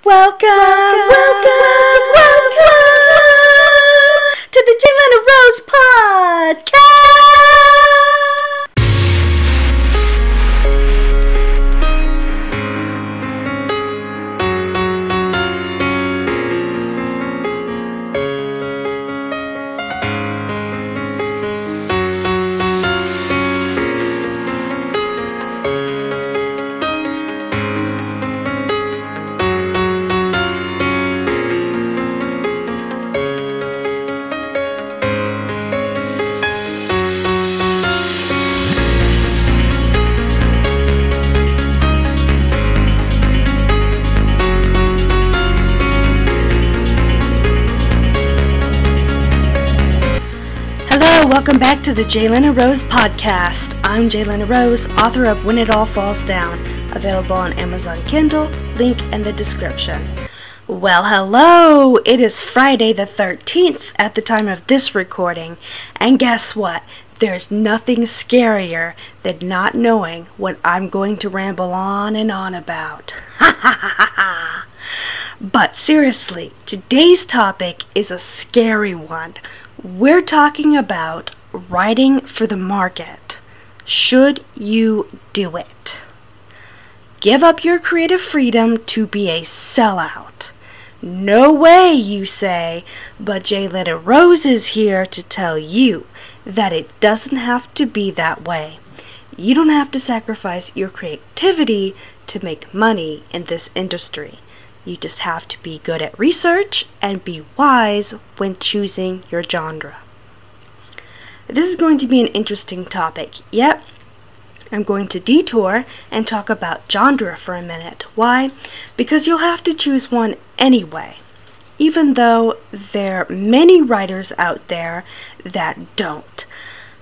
Welcome to the Jalyna Rose Podcast. Welcome back to the Jalyna Rose Podcast. I'm Jalyna Rose, author of When It All Falls Down, available on Amazon Kindle, link in the description. Well, hello! It is Friday the 13th at the time of this recording, and guess what? There's nothing scarier than not knowing what I'm going to ramble on and on about. But seriously, today's topic is a scary one. We're talking about writing for the market. Should you do it? Give up your creative freedom to be a sellout. No way, you say, but Jalyna Rose is here to tell you that it doesn't have to be that way. You don't have to sacrifice your creativity to make money in this industry. You just have to be good at research and be wise when choosing your genre. This is going to be an interesting topic. Yep, I'm going to detour and talk about genre for a minute. Why? Because you'll have to choose one anyway, even though there are many writers out there that don't.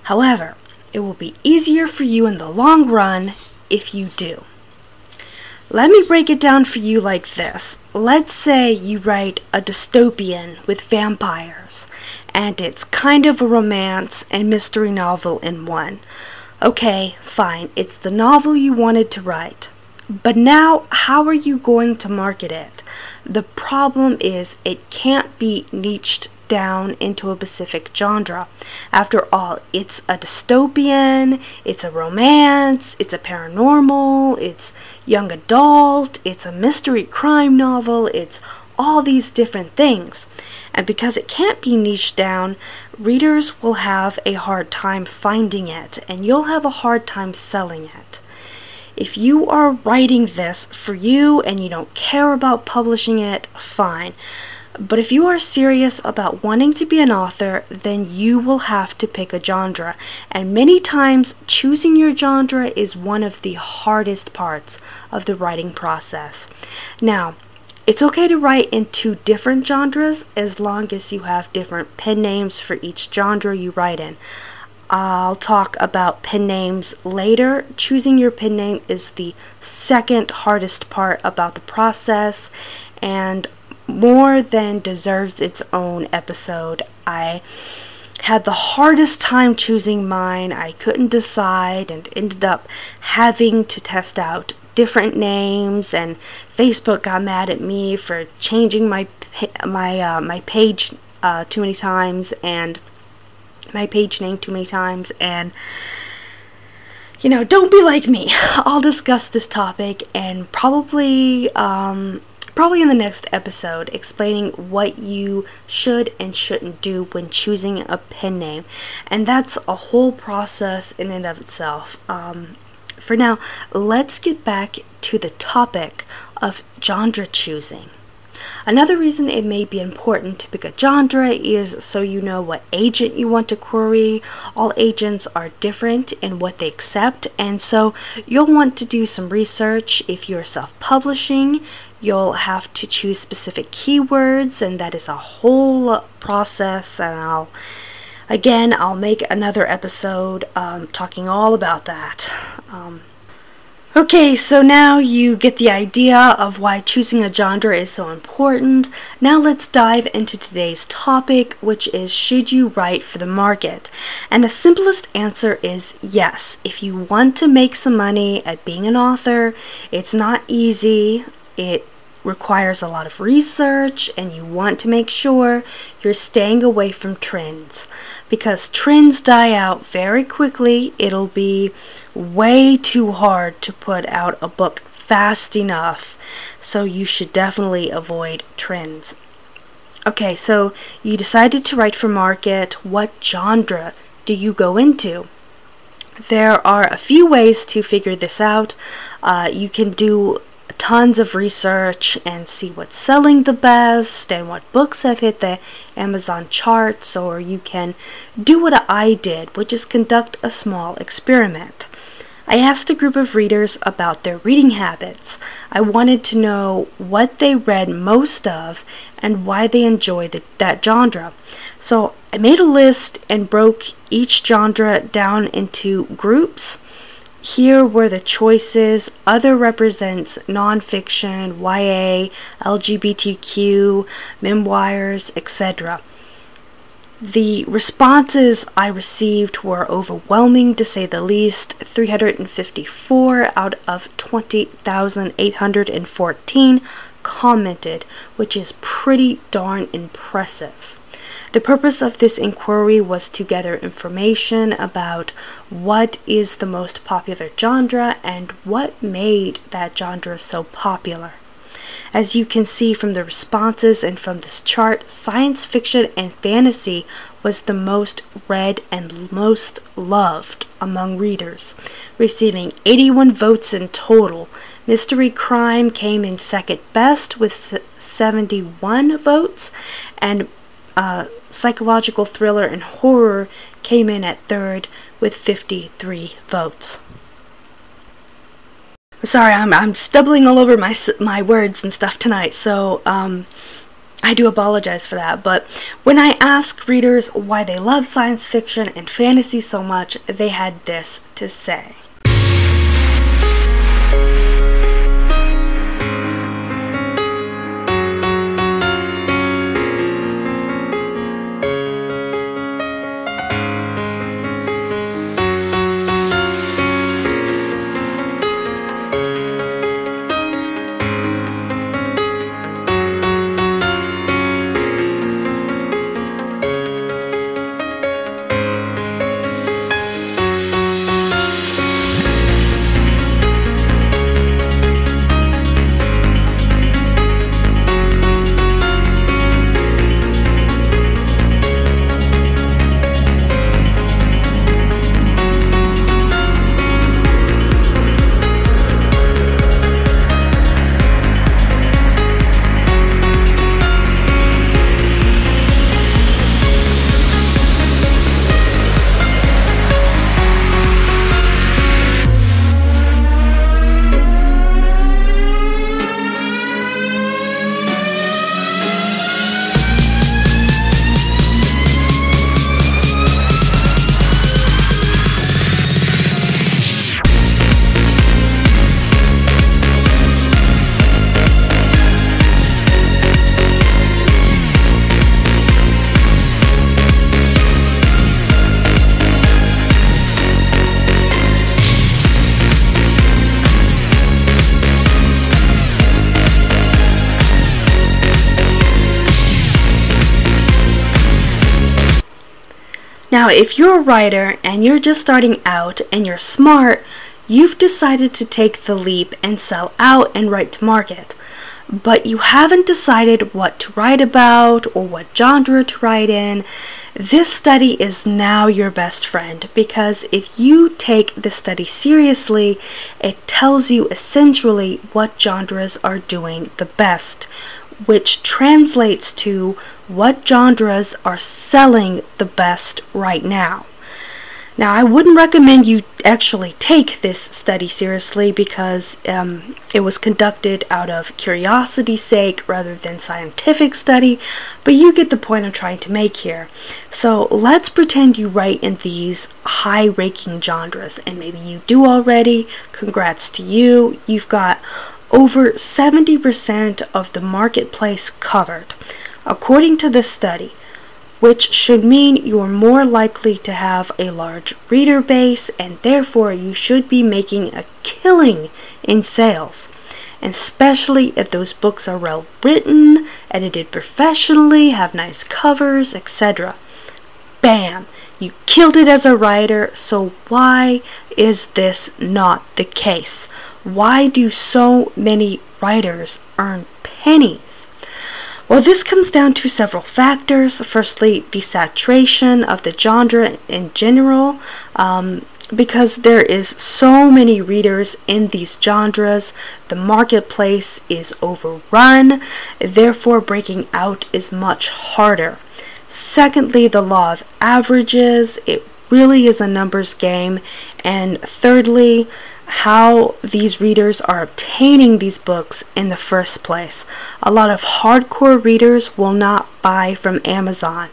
However, it will be easier for you in the long run if you do. Let me break it down for you like this. Let's say you write a dystopian with vampires, and it's kind of a romance and mystery novel in one. Okay, fine, it's the novel you wanted to write. But now, how are you going to market it? The problem is it can't be niched down into a specific genre. After all, it's a dystopian, it's a romance, it's a paranormal, it's young adult, it's a mystery crime novel, it's all these different things. And because it can't be niched down, readers will have a hard time finding it, and you'll have a hard time selling it. If you are writing this for you and you don't care about publishing it, fine. But if you are serious about wanting to be an author, then you will have to pick a genre. And many times, choosing your genre is one of the hardest parts of the writing process. Now, it's okay to write in two different genres as long as you have different pen names for each genre you write in. I'll talk about pen names later. Choosing your pen name is the second hardest part about the process, and more than deserves its own episode. I had the hardest time choosing mine. I couldn't decide and ended up having to test out different names, and Facebook got mad at me for changing my page too many times and my page name too many times, and don't be like me. I'll discuss this topic and probably in the next episode, explaining what you should and shouldn't do when choosing a pen name. And that's a whole process in and of itself. For now, let's get back to the topic of genre choosing. Another reason it may be important to pick a genre is so you know what agent you want to query. All agents are different in what they accept, and so you'll want to do some research. If you're self-publishing, you'll have to choose specific keywords, and that is a whole process, and I'll make another episode talking all about that. Okay, so now you get the idea of why choosing a genre is so important. Now let's dive into today's topic, which is, should you write for the market? And the simplest answer is yes. If you want to make some money at being an author, it's not easy. It requires a lot of research, and you want to make sure you're staying away from trends, because trends die out very quickly. It'll be way too hard to put out a book fast enough, so you should definitely avoid trends. Okay, so you decided to write for market. What genre do you go into? There are a few ways to figure this out. You can do tons of research and see what's selling the best and what books have hit the Amazon charts, or you can do what I did, which is conduct a small experiment. I asked a group of readers about their reading habits. I wanted to know what they read most of and why they enjoy that genre. So I made a list and broke each genre down into groups. Here were the choices. Other represents nonfiction, YA, LGBTQ, memoirs, etc. The responses I received were overwhelming, to say the least. 354 out of 20,814 commented, which is pretty darn impressive. The purpose of this inquiry was to gather information about what is the most popular genre and what made that genre so popular. As you can see from the responses and from this chart, science fiction and fantasy was the most read and most loved among readers, receiving 81 votes in total. Mystery crime came in second best with 71 votes, and psychological thriller and horror came in at third with 53 votes. Sorry, I'm stumbling all over my words and stuff tonight, so I do apologize for that. But when I ask readers why they love science fiction and fantasy so much, they had this to say. Now, if you're a writer and you're just starting out and you're smart, you've decided to take the leap and sell out and write to market. But you haven't decided what to write about or what genre to write in. This study is now your best friend, because if you take this study seriously, it tells you essentially what genres are doing the best, which translates to what genres are selling the best right now. Now, I wouldn't recommend you actually take this study seriously, because it was conducted out of curiosity's sake rather than scientific study, but you get the point I'm trying to make here. So let's pretend you write in these high-ranking genres, and maybe you do already. Congrats to you. You've got over 70% of the marketplace covered, according to this study, which should mean you are more likely to have a large reader base, and therefore you should be making a killing in sales. and especially if those books are well written, edited professionally, have nice covers, etc. Bam! You killed it as a writer, so why is this not the case? Why do so many writers earn pennies? Well, this comes down to several factors. Firstly, the saturation of the genre in general, because there is so many readers in these genres, the marketplace is overrun, therefore breaking out is much harder. Secondly, the law of averages, it really is a numbers game. And thirdly, how these readers are obtaining these books in the first place. A lot of hardcore readers will not buy from Amazon,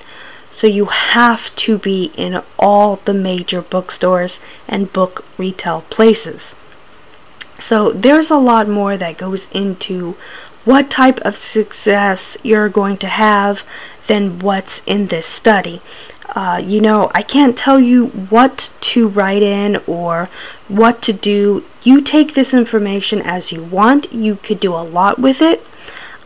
so you have to be in all the major bookstores and book retail places. So there's a lot more that goes into what type of success you're going to have than what's in this study. I can't tell you what to write in or what to do. You take this information as you want. You could do a lot with it.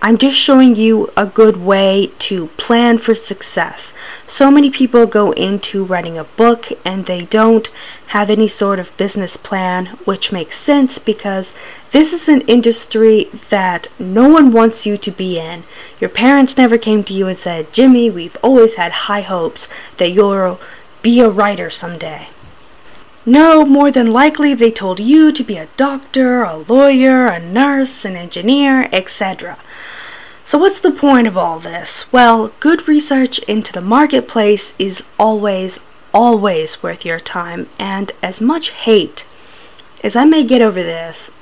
I'm just showing you a good way to plan for success. So many people go into writing a book and they don't have any sort of business plan, which makes sense because this is an industry that no one wants you to be in. Your parents never came to you and said, "Jimmy, we've always had high hopes that you'll be a writer someday." No, more than likely they told you to be a doctor, a lawyer, a nurse, an engineer, etc. So what's the point of all this? Well, good research into the marketplace is always worth your time, and as much hate as I may get over this,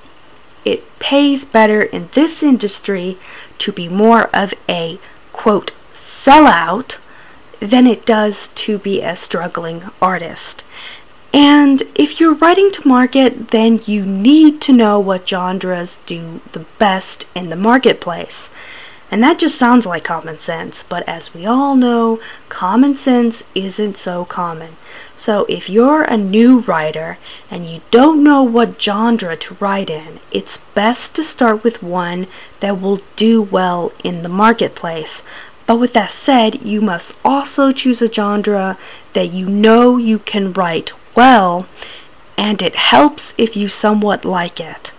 it pays better in this industry to be more of a, quote, sellout than it does to be a struggling artist. And if you're writing to market, then you need to know what genres do the best in the marketplace. And that just sounds like common sense, but as we all know, common sense isn't so common. So if you're a new writer and you don't know what genre to write in, it's best to start with one that will do well in the marketplace. But with that said, you must also choose a genre that you know you can write well, and it helps if you somewhat like it.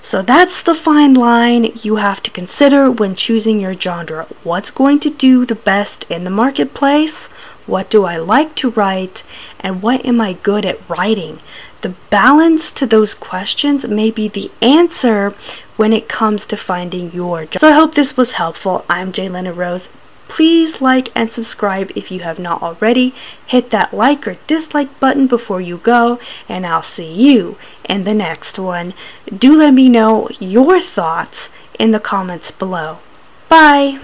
So that's the fine line you have to consider when choosing your genre. What's going to do the best in the marketplace? What do I like to write? And what am I good at writing? The balance to those questions may be the answer when it comes to finding your genre. So I hope this was helpful. I'm Jalyna Rose. Please like and subscribe if you have not already. Hit that like or dislike button before you go, and I'll see you in the next one. Do let me know your thoughts in the comments below. Bye!